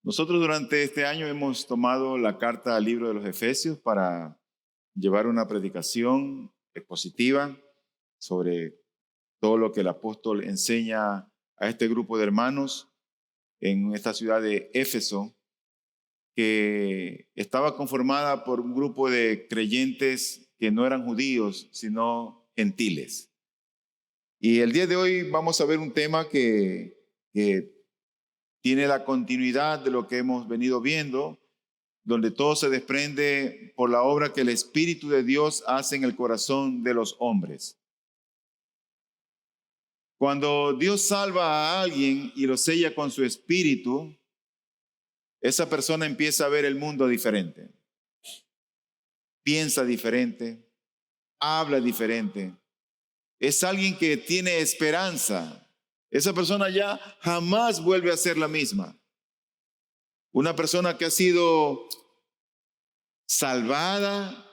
Nosotros durante este año hemos tomado la carta al libro de los Efesios para llevar una predicación expositiva sobre todo lo que el apóstol enseña a este grupo de hermanos en esta ciudad de Éfeso, que estaba conformada por un grupo de creyentes que no eran judíos, sino gentiles. Y el día de hoy vamos a ver un tema que tiene la continuidad de lo que hemos venido viendo, donde todo se desprende por la obra que el Espíritu de Dios hace en el corazón de los hombres. Cuando Dios salva a alguien y lo sella con su Espíritu, esa persona empieza a ver el mundo diferente. Piensa diferente, habla diferente. Es alguien que tiene esperanza. Esa persona ya jamás vuelve a ser la misma. Una persona que ha sido salvada,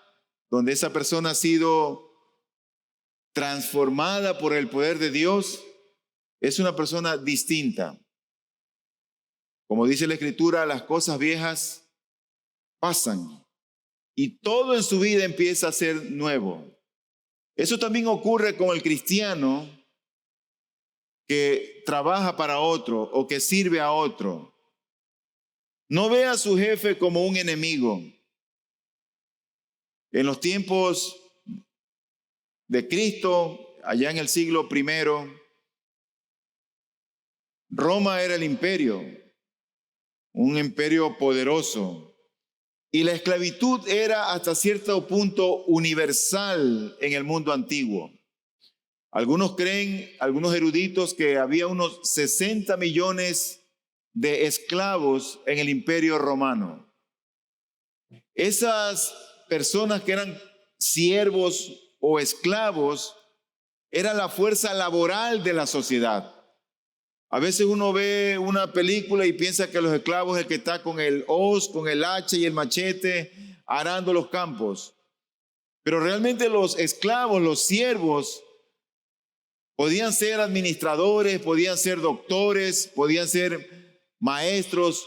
donde esa persona ha sido transformada por el poder de Dios, es una persona distinta. Como dice la Escritura, las cosas viejas pasan y todo en su vida empieza a ser nuevo. Eso también ocurre con el cristiano que trabaja para otro o que sirve a otro. No ve a su jefe como un enemigo. En los tiempos de Cristo, allá en el siglo I, Roma era el imperio, un imperio poderoso. Y la esclavitud era hasta cierto punto universal en el mundo antiguo. Algunos creen, algunos eruditos, que había unos 60 millones de esclavos en el imperio romano. Esas personas que eran siervos o esclavos era la fuerza laboral de la sociedad. A veces uno ve una película y piensa que los esclavos es el que está con el hoz, con el hacha y el machete arando los campos. Pero realmente los esclavos, los siervos, podían ser administradores, podían ser doctores, podían ser maestros,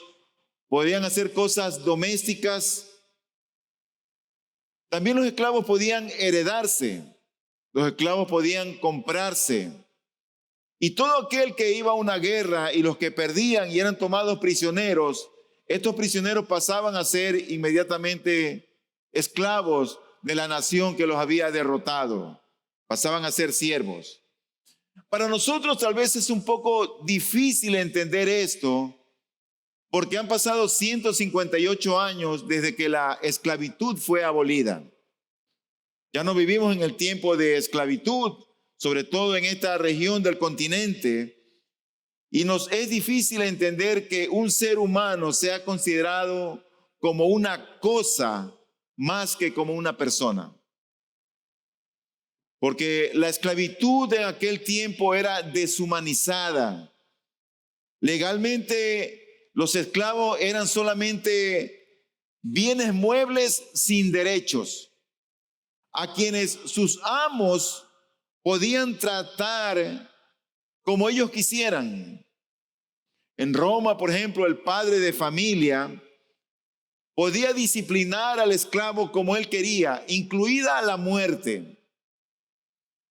podían hacer cosas domésticas. También los esclavos podían heredarse, los esclavos podían comprarse. Y todo aquel que iba a una guerra y los que perdían y eran tomados prisioneros, estos prisioneros pasaban a ser inmediatamente esclavos de la nación que los había derrotado. Pasaban a ser siervos. Para nosotros tal vez es un poco difícil entender esto, porque han pasado 158 años desde que la esclavitud fue abolida. Ya no vivimos en el tiempo de esclavitud, sobre todo en esta región del continente, y nos es difícil entender que un ser humano sea considerado como una cosa más que como una persona. Porque la esclavitud en aquel tiempo era deshumanizada. Legalmente, los esclavos eran solamente bienes muebles sin derechos, a quienes sus amos podían tratar como ellos quisieran. En Roma, por ejemplo, el padre de familia podía disciplinar al esclavo como él quería, incluida la muerte.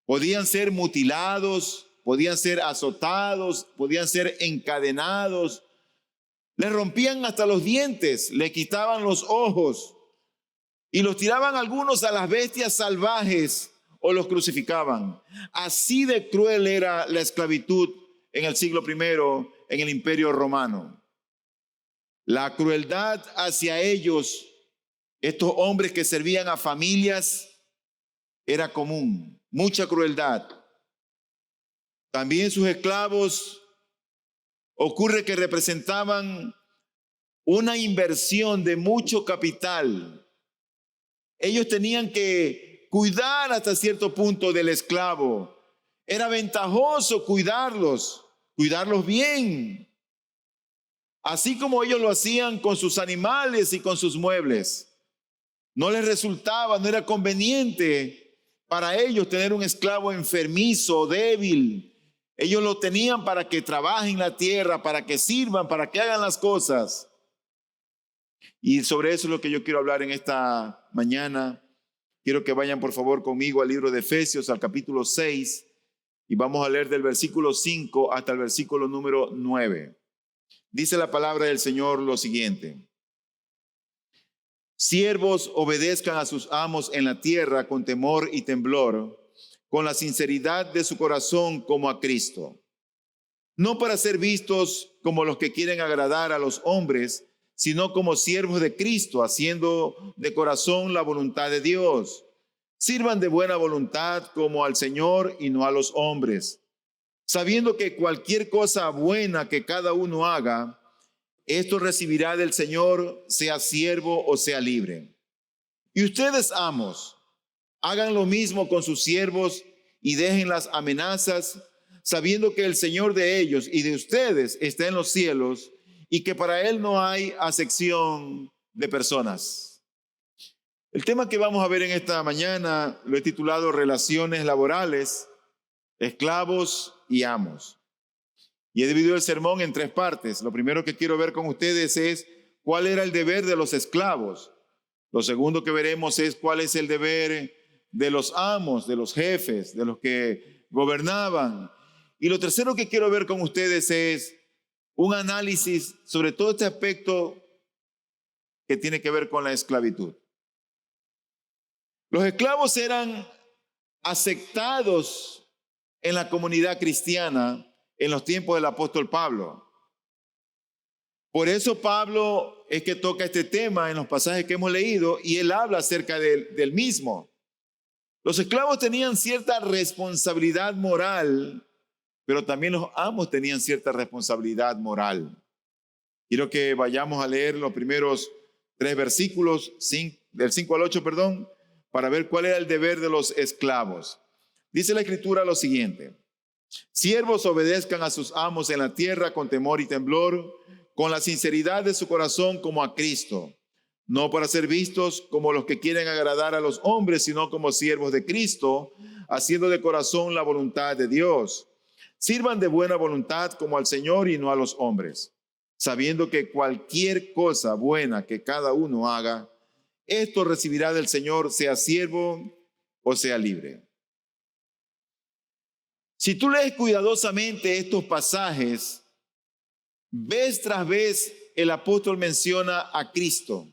Podían ser mutilados, podían ser azotados, podían ser encadenados. Le rompían hasta los dientes, le quitaban los ojos y los tiraban algunos a las bestias salvajes o los crucificaban. Así de cruel era la esclavitud en el siglo I en el Imperio Romano. La crueldad hacia ellos, estos hombres que servían a familias, era común. Mucha crueldad. También sus esclavos ocurre que representaban una inversión de mucho capital. Ellos tenían que cuidar hasta cierto punto del esclavo. Era ventajoso cuidarlos bien. Así como ellos lo hacían con sus animales y con sus muebles. No les resultaba, no era conveniente para ellos tener un esclavo enfermizo, débil. Ellos lo tenían para que trabajen la tierra, para que sirvan, para que hagan las cosas. Y sobre eso es lo que yo quiero hablar en esta mañana. Quiero que vayan por favor conmigo al libro de Efesios, al capítulo 6, y vamos a leer del versículo 5 hasta el versículo número 9. Dice la palabra del Señor lo siguiente: siervos, obedezcan a sus amos en la tierra con temor y temblor, con la sinceridad de su corazón como a Cristo, no para ser vistos como los que quieren agradar a los hombres, sino como siervos de Cristo, haciendo de corazón la voluntad de Dios. Sirvan de buena voluntad como al Señor y no a los hombres, sabiendo que cualquier cosa buena que cada uno haga, esto recibirá del Señor, sea siervo o sea libre. Y ustedes, amos, hagan lo mismo con sus siervos y dejen las amenazas, sabiendo que el Señor de ellos y de ustedes está en los cielos y que para Él no hay acepción de personas. El tema que vamos a ver en esta mañana lo he titulado Relaciones laborales, esclavos y amos. Y he dividido el sermón en 3 partes. Lo primero que quiero ver con ustedes es cuál era el deber de los esclavos. Lo segundo que veremos es cuál es el deber de los amos, de los jefes, de los que gobernaban. Y lo tercero que quiero ver con ustedes es un análisis sobre todo este aspecto que tiene que ver con la esclavitud. Los esclavos eran aceptados en la comunidad cristiana en los tiempos del apóstol Pablo. Por eso Pablo es que toca este tema en los pasajes que hemos leído y él habla acerca del mismo. Los esclavos tenían cierta responsabilidad moral, pero también los amos tenían cierta responsabilidad moral. Quiero que vayamos a leer los primeros 3 versículos, del 5 al 8, para ver cuál era el deber de los esclavos. Dice la Escritura lo siguiente: siervos, obedezcan a sus amos en la tierra con temor y temblor, con la sinceridad de su corazón como a Cristo, no para ser vistos como los que quieren agradar a los hombres, sino como siervos de Cristo, haciendo de corazón la voluntad de Dios. Sirvan de buena voluntad como al Señor y no a los hombres, sabiendo que cualquier cosa buena que cada uno haga, esto recibirá del Señor, sea siervo o sea libre. Si tú lees cuidadosamente estos pasajes, vez tras vez el apóstol menciona a Cristo.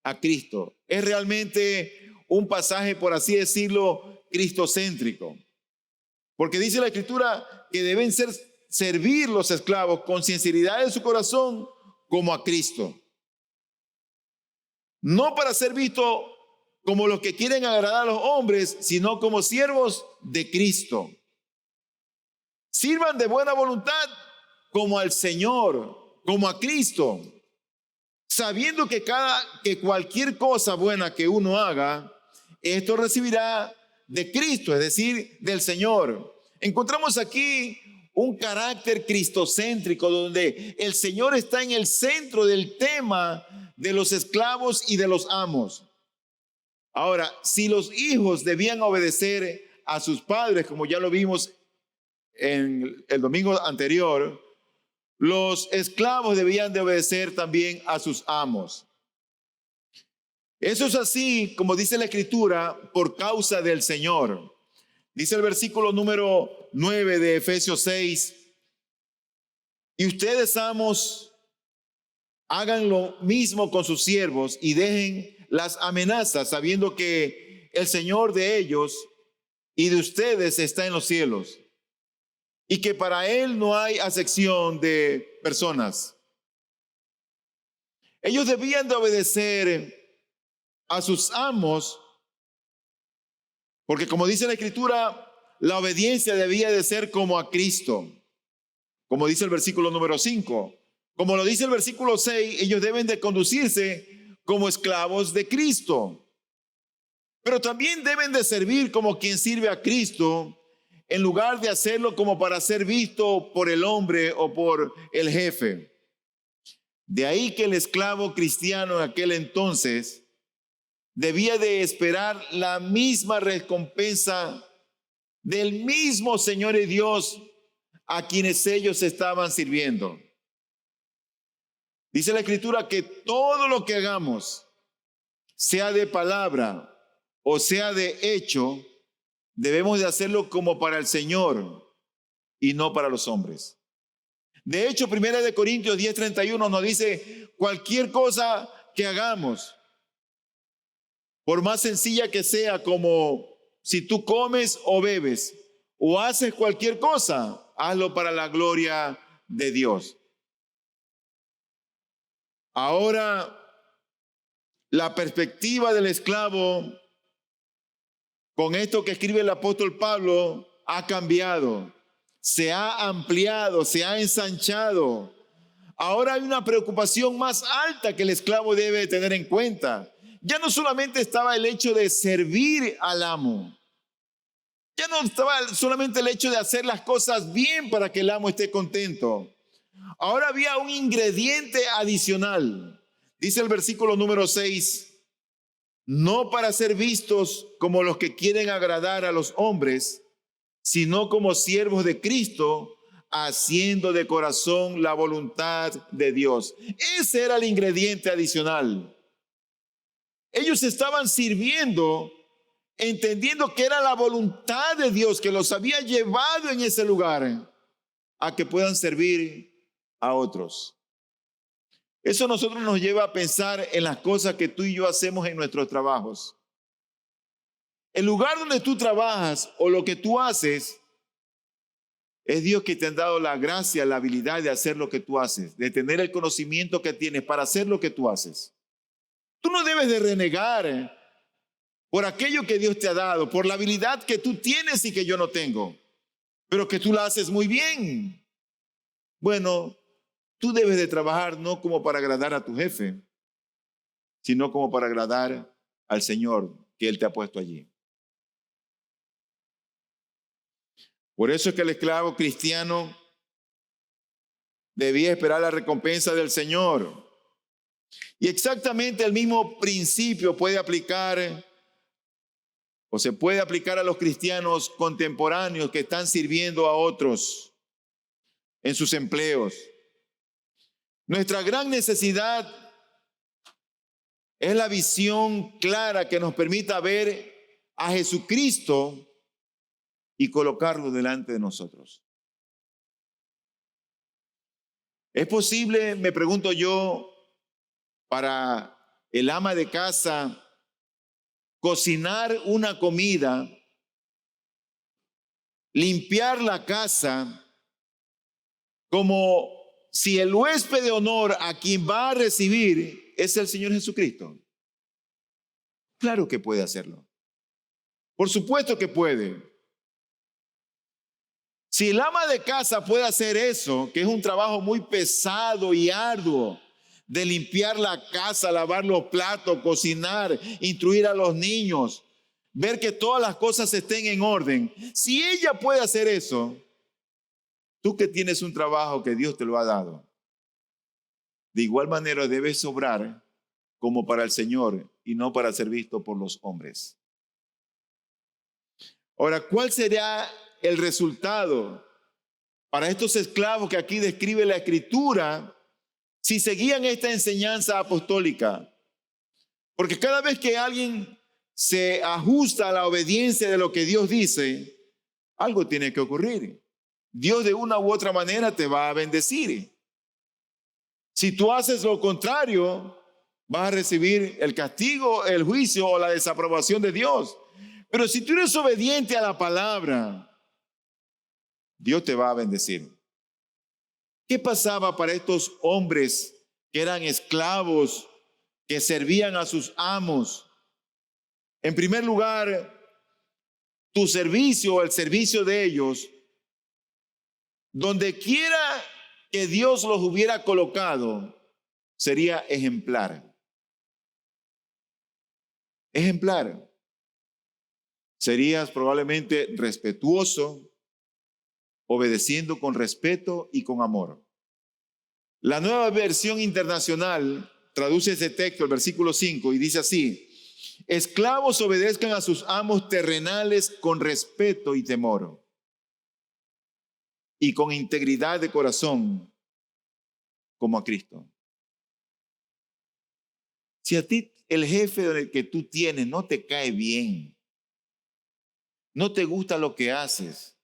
A Cristo. Es realmente un pasaje, por así decirlo, cristocéntrico. Porque dice la Escritura que deben servir los esclavos con sinceridad de su corazón como a Cristo. No para ser visto como los que quieren agradar a los hombres, sino como siervos de Cristo. Sirvan de buena voluntad como al Señor, como a Cristo, sabiendo que cualquier cosa buena que uno haga, esto recibirá de Cristo, es decir, del Señor. Encontramos aquí un carácter cristocéntrico donde el Señor está en el centro del tema de los esclavos y de los amos. Ahora, si los hijos debían obedecer a sus padres, como ya lo vimos en el domingo anterior, los esclavos debían de obedecer también a sus amos. Eso es así, como dice la Escritura, por causa del Señor. Dice el versículo número 9 de Efesios 6: y ustedes, amos, hagan lo mismo con sus siervos y dejen las amenazas, sabiendo que el Señor de ellos y de ustedes está en los cielos y que para Él no hay acepción de personas. Ellos debían de obedecer a sus amos, porque como dice la Escritura, la obediencia debía de ser como a Cristo, como dice el versículo número 5. Como lo dice el versículo 6, ellos deben de conducirse como esclavos de Cristo, pero también deben de servir como quien sirve a Cristo, en lugar de hacerlo como para ser visto por el hombre o por el jefe. De ahí que el esclavo cristiano en aquel entonces debía de esperar la misma recompensa del mismo Señor y Dios a quienes ellos estaban sirviendo. Dice la Escritura que todo lo que hagamos, sea de palabra o sea de hecho, debemos de hacerlo como para el Señor y no para los hombres. De hecho, 1 Corintios 10:31 nos dice, cualquier cosa que hagamos, por más sencilla que sea, como si tú comes o bebes o haces cualquier cosa, hazlo para la gloria de Dios. Ahora, la perspectiva del esclavo, con esto que escribe el apóstol Pablo, ha cambiado, se ha ampliado, se ha ensanchado. Ahora hay una preocupación más alta que el esclavo debe tener en cuenta. Ya no solamente estaba el hecho de servir al amo, ya no estaba solamente el hecho de hacer las cosas bien para que el amo esté contento. Ahora había un ingrediente adicional. Dice el versículo número 6, no para ser vistos como los que quieren agradar a los hombres, sino como siervos de Cristo, haciendo de corazón la voluntad de Dios. Ese era el ingrediente adicional. Ellos estaban sirviendo, entendiendo que era la voluntad de Dios que los había llevado en ese lugar a que puedan servir a otros. Eso a nosotros nos lleva a pensar en las cosas que tú y yo hacemos en nuestros trabajos. El lugar donde tú trabajas o lo que tú haces, es Dios que te ha dado la gracia, la habilidad de hacer lo que tú haces, de tener el conocimiento que tienes para hacer lo que tú haces. Tú no debes de renegar por aquello que Dios te ha dado, por la habilidad que tú tienes y que yo no tengo, pero que tú la haces muy bien. Bueno, tú debes de trabajar no como para agradar a tu jefe, sino como para agradar al Señor que Él te ha puesto allí. Por eso es que el esclavo cristiano debía esperar la recompensa del Señor. Y exactamente el mismo principio puede aplicar o se puede aplicar a los cristianos contemporáneos que están sirviendo a otros en sus empleos. Nuestra gran necesidad es la visión clara que nos permita ver a Jesucristo y colocarlo delante de nosotros. ¿Es posible, me pregunto yo, para el ama de casa cocinar una comida, limpiar la casa, como si el huésped de honor a quien va a recibir es el Señor Jesucristo? Claro que puede hacerlo. Por supuesto que puede. Si el ama de casa puede hacer eso, que es un trabajo muy pesado y arduo, de limpiar la casa, lavar los platos, cocinar, instruir a los niños, ver que todas las cosas estén en orden. Si ella puede hacer eso, tú que tienes un trabajo que Dios te lo ha dado, de igual manera debes obrar como para el Señor y no para ser visto por los hombres. Ahora, ¿cuál será el resultado para estos esclavos que aquí describe la Escritura si seguían esta enseñanza apostólica? Porque cada vez que alguien se ajusta a la obediencia de lo que Dios dice, algo tiene que ocurrir. Dios de una u otra manera te va a bendecir. Si tú haces lo contrario, vas a recibir el castigo, el juicio o la desaprobación de Dios. Pero si tú eres obediente a la palabra, Dios te va a bendecir. ¿Qué pasaba para estos hombres que eran esclavos, que servían a sus amos? En primer lugar, tu servicio, el servicio de ellos, donde quiera que Dios los hubiera colocado, sería ejemplar. Ejemplar. Serías probablemente respetuoso, obedeciendo con respeto y con amor. La Nueva Versión Internacional traduce ese texto, el versículo 5, y dice así: esclavos obedezcan a sus amos terrenales con respeto y temor, y con integridad de corazón, como a Cristo. Si a ti el jefe que tú tienes no te cae bien, no te gusta lo que haces,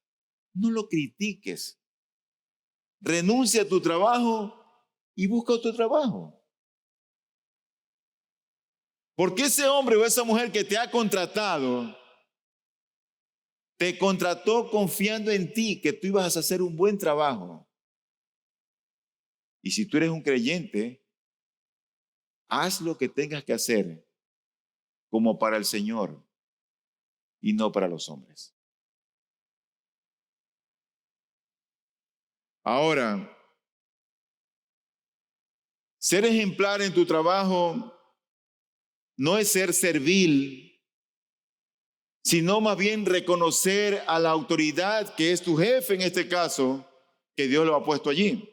no lo critiques. Renuncia a tu trabajo y busca otro trabajo. Porque ese hombre o esa mujer que te ha contratado, te contrató confiando en ti que tú ibas a hacer un buen trabajo. Y si tú eres un creyente, haz lo que tengas que hacer como para el Señor y no para los hombres. Ahora, ser ejemplar en tu trabajo no es ser servil, sino más bien reconocer a la autoridad que es tu jefe en este caso, que Dios lo ha puesto allí.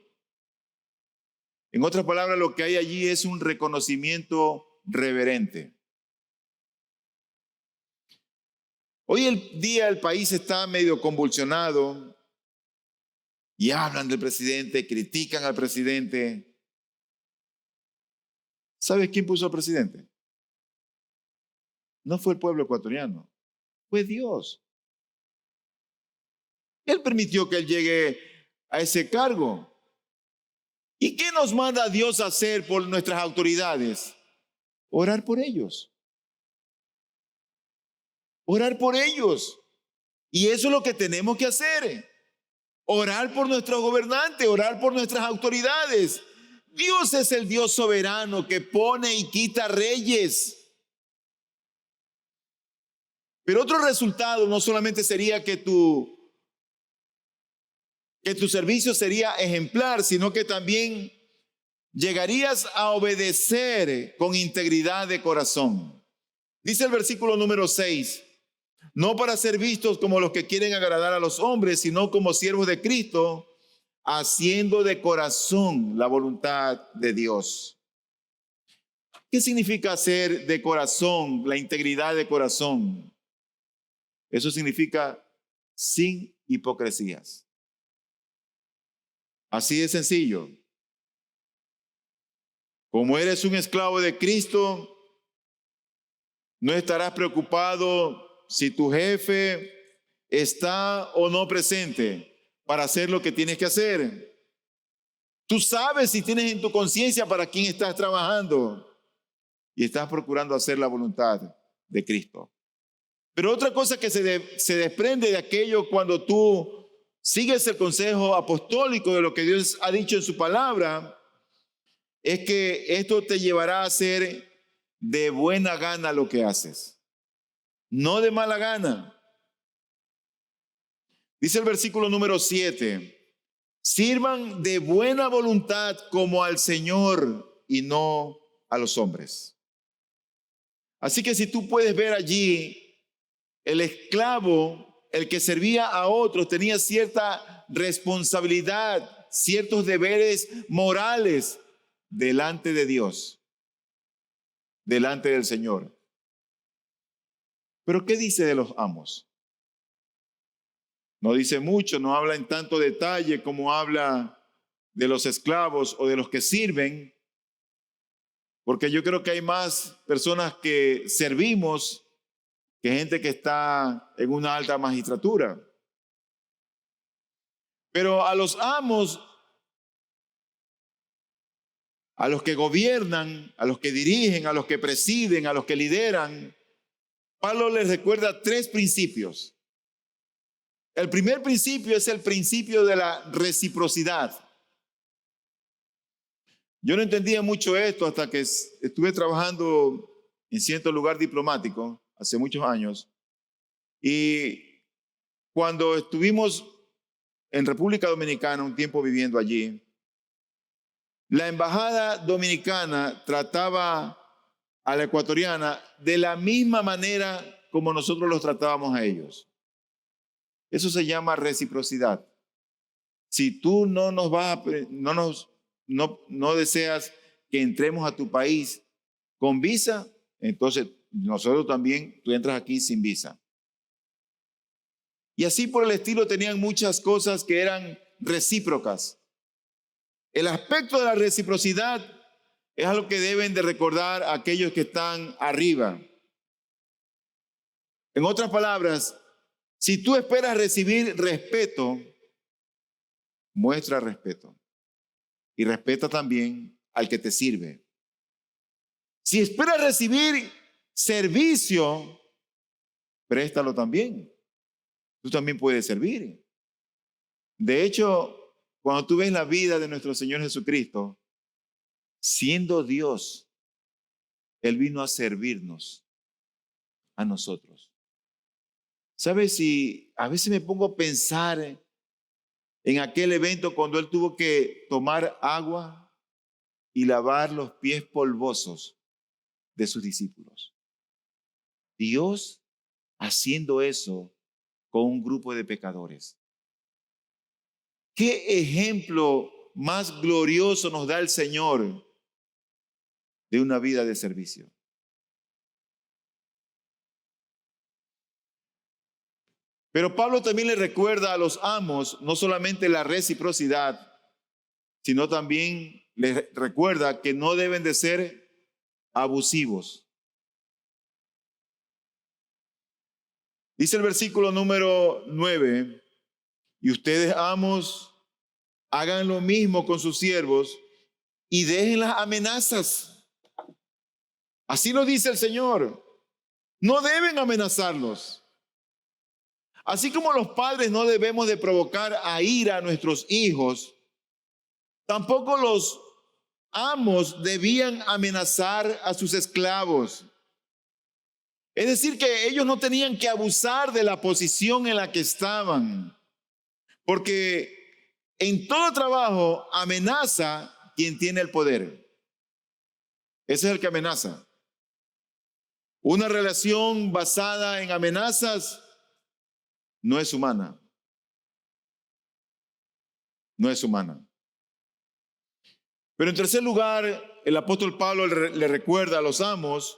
En otras palabras, lo que hay allí es un reconocimiento reverente. Hoy el día el país está medio convulsionado y hablan del presidente, critican al presidente. ¿Sabes quién puso al presidente? No fue el pueblo ecuatoriano, fue Dios. Él permitió que él llegue a ese cargo. ¿Y qué nos manda Dios a hacer por nuestras autoridades? Orar por ellos. Orar por ellos. Y eso es lo que tenemos que hacer. Orar por nuestros gobernantes, orar por nuestras autoridades. Dios es el Dios soberano que pone y quita reyes. Pero otro resultado no solamente sería que tu servicio sería ejemplar, sino que también llegarías a obedecer con integridad de corazón. Dice el versículo número 6, no para ser vistos como los que quieren agradar a los hombres, sino como siervos de Cristo, haciendo de corazón la voluntad de Dios. ¿Qué significa hacer de corazón, la integridad de corazón? Eso significa sin hipocresías. Así de sencillo. Como eres un esclavo de Cristo, no estarás preocupado si tu jefe está o no presente para hacer lo que tienes que hacer. Tú sabes si tienes en tu conciencia para quién estás trabajando y estás procurando hacer la voluntad de Cristo. Pero otra cosa que se desprende de aquello cuando tú sigues el consejo apostólico de lo que Dios ha dicho en su palabra, es que esto te llevará a hacer de buena gana lo que haces, no de mala gana. Dice el versículo número 7, sirvan de buena voluntad como al Señor y no a los hombres. Así que si tú puedes ver allí, el esclavo, el que servía a otros, tenía cierta responsabilidad, ciertos deberes morales delante de Dios, delante del Señor. Pero ¿qué dice de los amos? No dice mucho, no habla en tanto detalle como habla de los esclavos o de los que sirven, porque yo creo que hay más personas que servimos que gente que está en una alta magistratura. Pero a los amos, a los que gobiernan, a los que dirigen, a los que presiden, a los que lideran, Pablo les recuerda 3 principios. El primer principio es el principio de la reciprocidad. Yo no entendía mucho esto hasta que estuve trabajando en cierto lugar diplomático hace muchos años. Y cuando estuvimos en República Dominicana, un tiempo viviendo allí, la embajada dominicana trataba a la ecuatoriana de la misma manera como nosotros los tratábamos a ellos. Eso se llama reciprocidad. Si tú no deseas que entremos a tu país con visa, entonces nosotros también, tú entras aquí sin visa. Y así por el estilo tenían muchas cosas que eran recíprocas. El aspecto de la reciprocidad Es algo que deben de recordar aquellos que están arriba. En otras palabras, si tú esperas recibir respeto, muestra respeto. Y respeta también al que te sirve. Si esperas recibir servicio, préstalo también. Tú también puedes servir. De hecho, cuando tú ves la vida de nuestro Señor Jesucristo, siendo Dios, Él vino a servirnos a nosotros. ¿Sabes? Si a veces me pongo a pensar en aquel evento cuando Él tuvo que tomar agua y lavar los pies polvosos de sus discípulos. Dios haciendo eso con un grupo de pecadores. ¿Qué ejemplo más glorioso nos da el Señor de una vida de servicio? Pero Pablo también le recuerda a los amos no solamente la reciprocidad, sino también les recuerda que no deben de ser abusivos. Dice el versículo número 9, y ustedes amos, hagan lo mismo con sus siervos y dejen las amenazas. Así lo dice el Señor. No deben amenazarlos. Así como los padres no debemos de provocar a ira a nuestros hijos, tampoco los amos debían amenazar a sus esclavos. Es decir, que ellos no tenían que abusar de la posición en la que estaban, porque en todo trabajo amenaza quien tiene el poder. Ese es el que amenaza. Una relación basada en amenazas no es humana. No es humana. Pero en tercer lugar, el apóstol Pablo le recuerda a los amos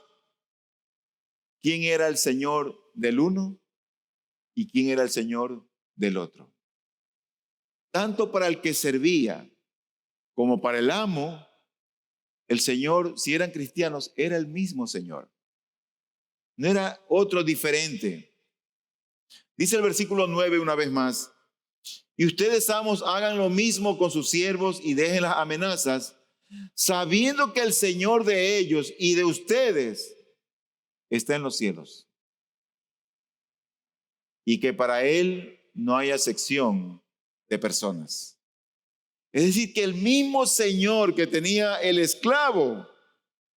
quién era el Señor del uno y quién era el Señor del otro. Tanto para el que servía como para el amo, el Señor, si eran cristianos, era el mismo Señor. No era otro diferente. Dice el versículo 9 una vez más, y ustedes, amos, hagan lo mismo con sus siervos y dejen las amenazas, sabiendo que el Señor de ellos y de ustedes está en los cielos y que para Él no hay acepción de personas. Es decir, que el mismo Señor que tenía el esclavo,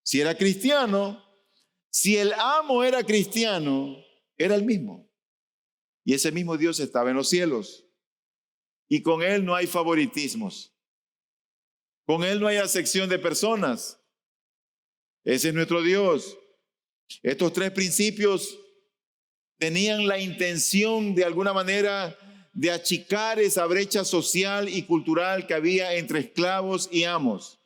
si era cristiano, si el amo era cristiano, era el mismo. Y ese mismo Dios estaba en los cielos. Y con Él no hay favoritismos. Con Él no hay acepción de personas. Ese es nuestro Dios. Estos tres principios tenían la intención de alguna manera de achicar esa brecha social y cultural que había entre esclavos y amos.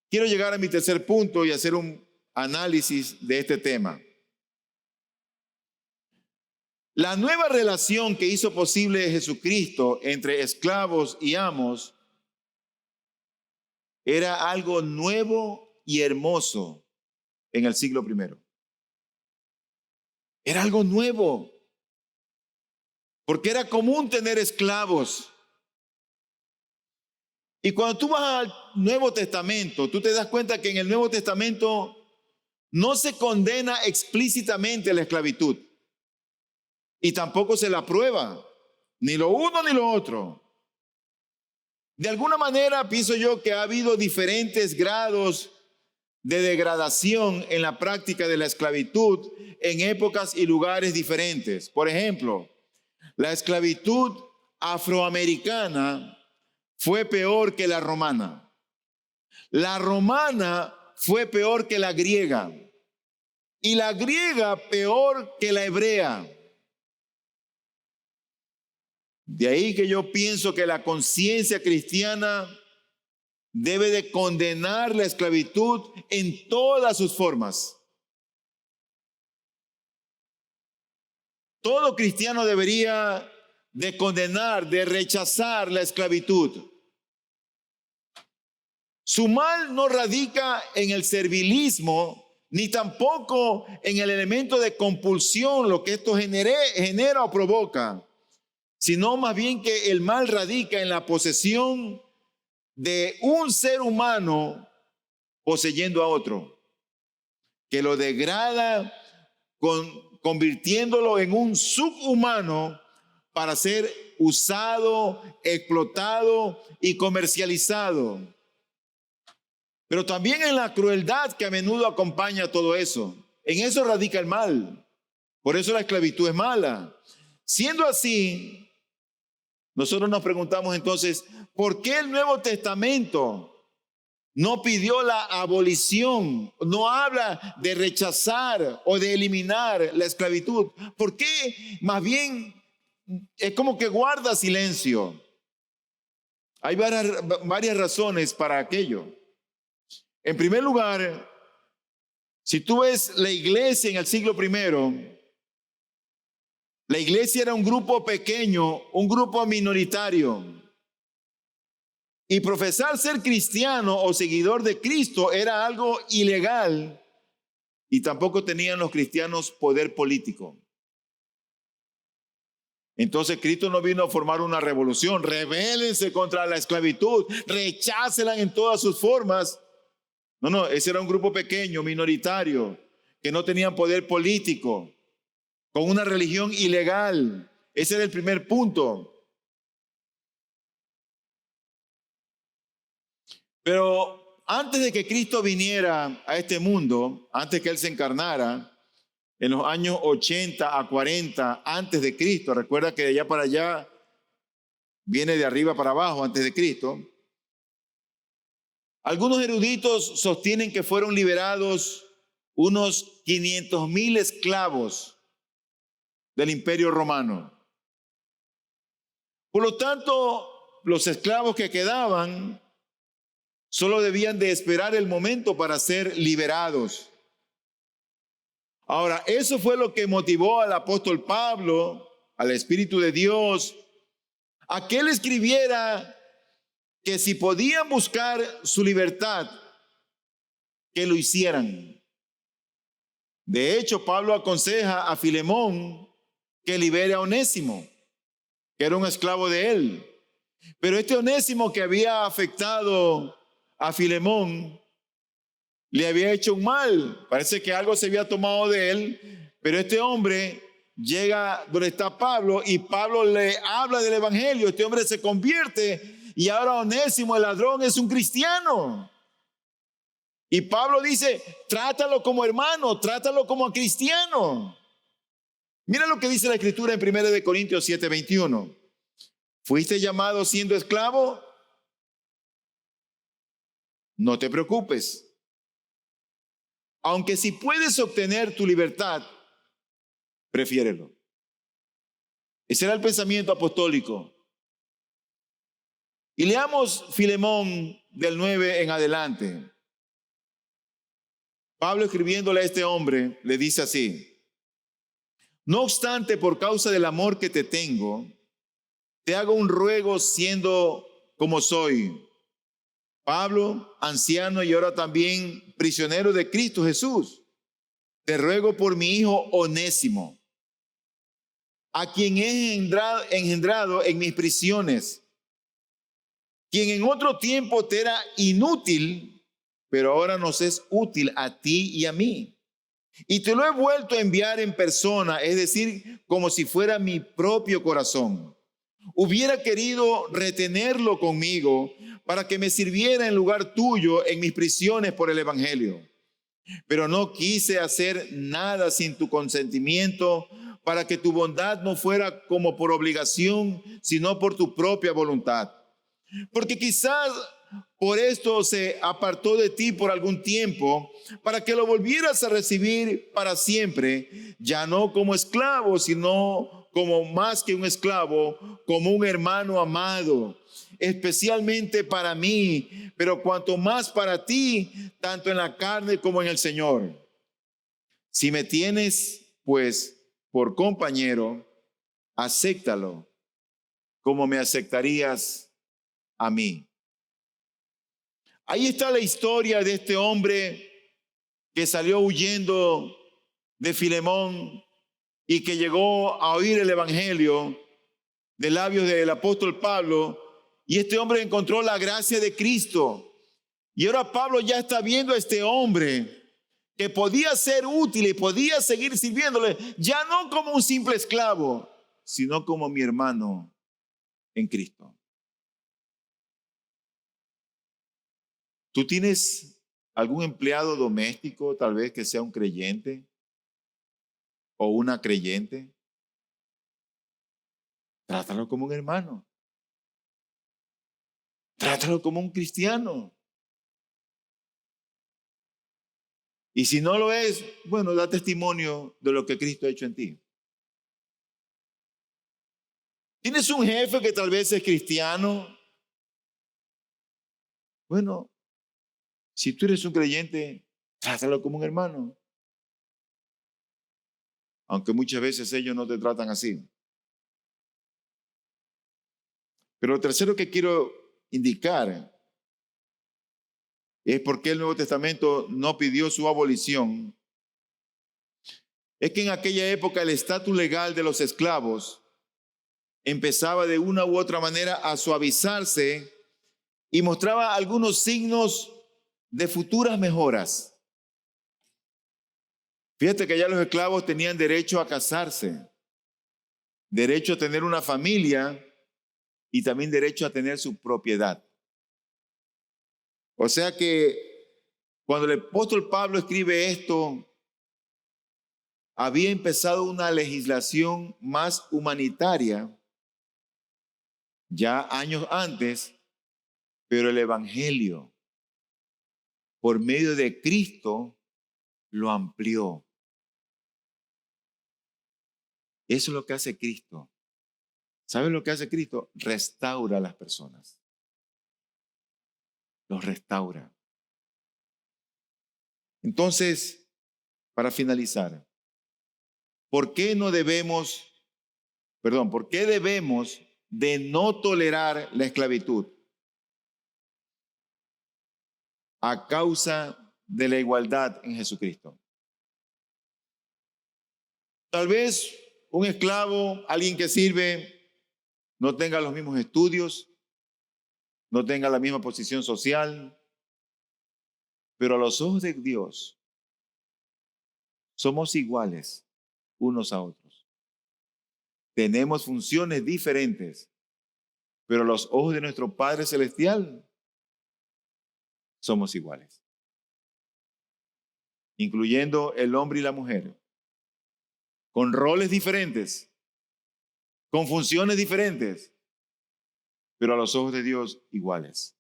Quiero llegar a mi tercer punto y hacer un análisis de este tema. La nueva relación que hizo posible Jesucristo entre esclavos y amos era algo nuevo y hermoso en el siglo I. Era algo nuevo, porque era común tener esclavos. Y cuando tú vas al Nuevo Testamento, tú te das cuenta que en el Nuevo Testamento no se condena explícitamente la esclavitud. Y tampoco se la aprueba, ni lo uno ni lo otro. De alguna manera pienso yo que ha habido diferentes grados de degradación en la práctica de la esclavitud en épocas y lugares diferentes. Por ejemplo, la esclavitud afroamericana fue peor que la romana. La romana fue peor que la griega. Y la griega peor que la hebrea. De ahí que yo pienso que la conciencia cristiana debe de condenar la esclavitud en todas sus formas. Todo cristiano debería de condenar, de rechazar la esclavitud. Su mal no radica en el servilismo, ni tampoco en el elemento de compulsión, lo que esto genera o provoca, sino más bien que el mal radica en la posesión de un ser humano poseyendo a otro, que lo degrada convirtiéndolo en un subhumano para ser usado, explotado y comercializado. Pero también en la crueldad que a menudo acompaña todo eso. En eso radica el mal. Por eso la esclavitud es mala. Siendo así, nosotros nos preguntamos entonces, ¿por qué el Nuevo Testamento no pidió la abolición? No habla de rechazar o de eliminar la esclavitud. ¿Por qué más bien es como que guarda silencio? Hay varias razones para aquello. En primer lugar, si tú ves la iglesia en el siglo I, la iglesia era un grupo pequeño, un grupo minoritario. Y profesar ser cristiano o seguidor de Cristo era algo ilegal, y tampoco tenían los cristianos poder político. Entonces Cristo no vino a formar una revolución. Rebélense contra la esclavitud, rechácenla en todas sus formas. No, ese era un grupo pequeño, minoritario, que no tenían poder político, con una religión ilegal. Ese era el primer punto. Pero antes de que Cristo viniera a este mundo, antes que Él se encarnara, en los años 80 a 40 antes de Cristo, recuerda que de allá para allá viene de arriba para abajo antes de Cristo, algunos eruditos sostienen que fueron liberados unos 500,000 esclavos del Imperio Romano. Por lo tanto, los esclavos que quedaban solo debían de esperar el momento para ser liberados. Ahora, eso fue lo que motivó al apóstol Pablo, al Espíritu de Dios, a que él escribiera que si podían buscar su libertad, que lo hicieran. De hecho, Pablo aconseja a Filemón que libere a Onésimo, que era un esclavo de él. Pero este Onésimo, que había afectado a Filemón, le había hecho un mal. Parece que algo se había tomado de él, pero este hombre llega donde está Pablo y Pablo le habla del evangelio. Este hombre se convierte y ahora Onésimo, el ladrón, es un cristiano. Y Pablo dice, trátalo como hermano, trátalo como cristiano. Mira lo que dice la escritura en 1 Corintios 7:21. ¿Fuiste llamado siendo esclavo? No te preocupes. Aunque si puedes obtener tu libertad, prefiérelo. Ese era el pensamiento apostólico. Y leamos Filemón del 9 en adelante. Pablo, escribiéndole a este hombre, le dice así: no obstante, por causa del amor que te tengo, te hago un ruego siendo como soy. Pablo, anciano y ahora también prisionero de Cristo Jesús, te ruego por mi hijo Onésimo, a quien he engendrado en mis prisiones, quien en otro tiempo te era inútil, pero ahora nos es útil a ti y a mí. Y te lo he vuelto a enviar en persona, es decir, como si fuera mi propio corazón. Hubiera querido retenerlo conmigo para que me sirviera en lugar tuyo en mis prisiones por el evangelio. Pero no quise hacer nada sin tu consentimiento, para que tu bondad no fuera como por obligación, sino por tu propia voluntad. Porque quizás por esto se apartó de ti por algún tiempo, para que lo volvieras a recibir para siempre, ya no como esclavo, sino como más que un esclavo, como un hermano amado, especialmente para mí, pero cuanto más para ti, tanto en la carne como en el Señor. Si me tienes, pues, por compañero, acéptalo, como me aceptarías a mí. Ahí está la historia de este hombre que salió huyendo de Filemón y que llegó a oír el evangelio de labios del apóstol Pablo, y este hombre encontró la gracia de Cristo. Y ahora Pablo ya está viendo a este hombre que podía ser útil y podía seguir sirviéndole, ya no como un simple esclavo, sino como mi hermano en Cristo. ¿Tú tienes algún empleado doméstico, tal vez que sea un creyente o una creyente? Trátalo como un hermano. Trátalo como un cristiano. Y si no lo es, bueno, da testimonio de lo que Cristo ha hecho en ti. ¿Tienes un jefe que tal vez es cristiano? Bueno, si tú eres un creyente, trátalo como un hermano. Aunque muchas veces ellos no te tratan así. Pero lo tercero que quiero indicar es por qué el Nuevo Testamento no pidió su abolición. Es que en aquella época el estatus legal de los esclavos empezaba de una u otra manera a suavizarse y mostraba algunos signos de futuras mejoras. Fíjate que ya los esclavos tenían derecho a casarse, derecho a tener una familia y también derecho a tener su propiedad. O sea que cuando el apóstol Pablo escribe esto, había empezado una legislación más humanitaria ya años antes, pero el evangelio por medio de Cristo lo amplió. Eso es lo que hace Cristo. ¿Sabes lo que hace Cristo? Restaura a las personas. Los restaura. Entonces, para finalizar, ¿por qué debemos de no tolerar la esclavitud? A causa de la igualdad en Jesucristo. Tal vez un esclavo, alguien que sirve, no tenga los mismos estudios, no tenga la misma posición social, pero a los ojos de Dios somos iguales unos a otros. Tenemos funciones diferentes, pero a los ojos de nuestro Padre Celestial somos iguales, incluyendo el hombre y la mujer, con roles diferentes, con funciones diferentes, pero a los ojos de Dios iguales.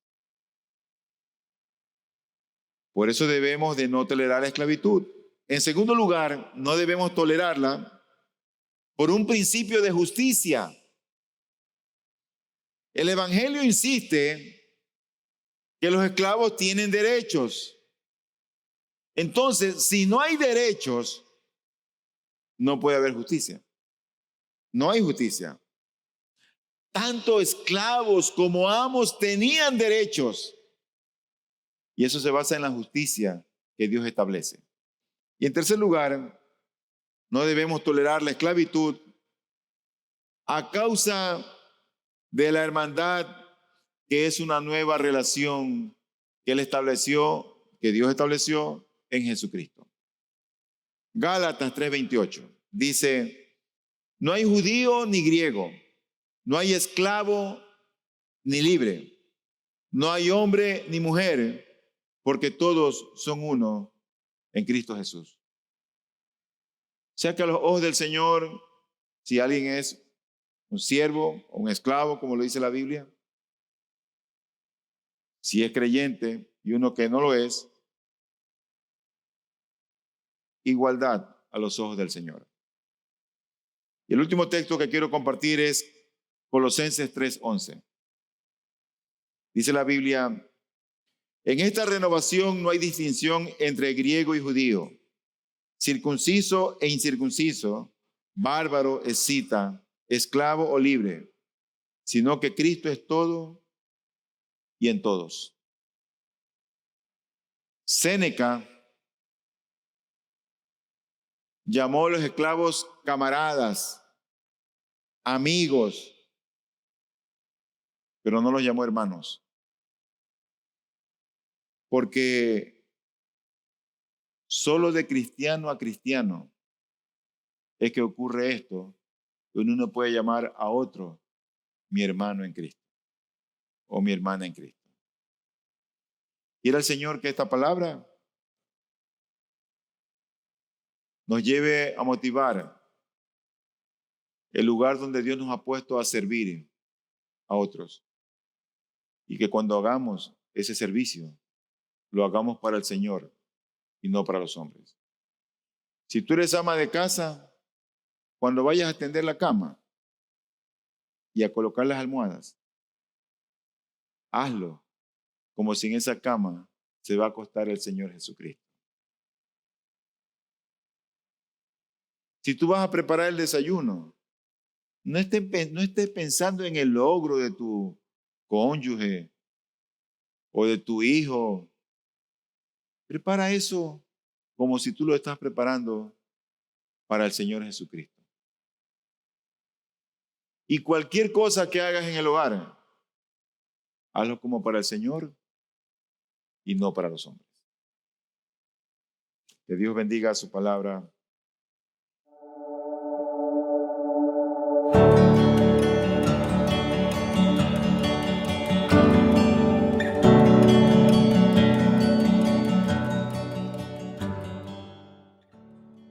Por eso debemos de no tolerar la esclavitud. En segundo lugar, no debemos tolerarla por un principio de justicia. El Evangelio insiste que los esclavos tienen derechos. Entonces, si no hay derechos, no puede haber justicia. No hay justicia. Tanto esclavos como amos tenían derechos. Y eso se basa en la justicia que Dios establece. Y en tercer lugar, no debemos tolerar la esclavitud a causa de la hermandad, que es una nueva relación que que Dios estableció en Jesucristo. Gálatas 3:28 dice: no hay judío ni griego, no hay esclavo ni libre, no hay hombre ni mujer, porque todos son uno en Cristo Jesús. O sea que a los ojos del Señor, si alguien es un siervo o un esclavo, como lo dice la Biblia, si es creyente y uno que no lo es, igualdad a los ojos del Señor. Y el último texto que quiero compartir es Colosenses 3:11. Dice la Biblia: en esta renovación no hay distinción entre griego y judío, circunciso e incircunciso, bárbaro, escita, esclavo o libre, sino que Cristo es todo y en todos. Séneca llamó a los esclavos camaradas, amigos, pero no los llamó hermanos. Porque solo de cristiano a cristiano es que ocurre esto, donde uno puede llamar a otro mi hermano en Cristo o mi hermana en Cristo. Quiera el Señor que esta palabra nos lleve a motivar el lugar donde Dios nos ha puesto a servir a otros. Y que cuando hagamos ese servicio, lo hagamos para el Señor y no para los hombres. Si tú eres ama de casa, cuando vayas a tender la cama y a colocar las almohadas, hazlo como si en esa cama se va a acostar el Señor Jesucristo. Si tú vas a preparar el desayuno, no estés pensando en el logro de tu cónyuge o de tu hijo. Prepara eso como si tú lo estás preparando para el Señor Jesucristo. Y cualquier cosa que hagas en el hogar, hazlo como para el Señor y no para los hombres. Que Dios bendiga su palabra.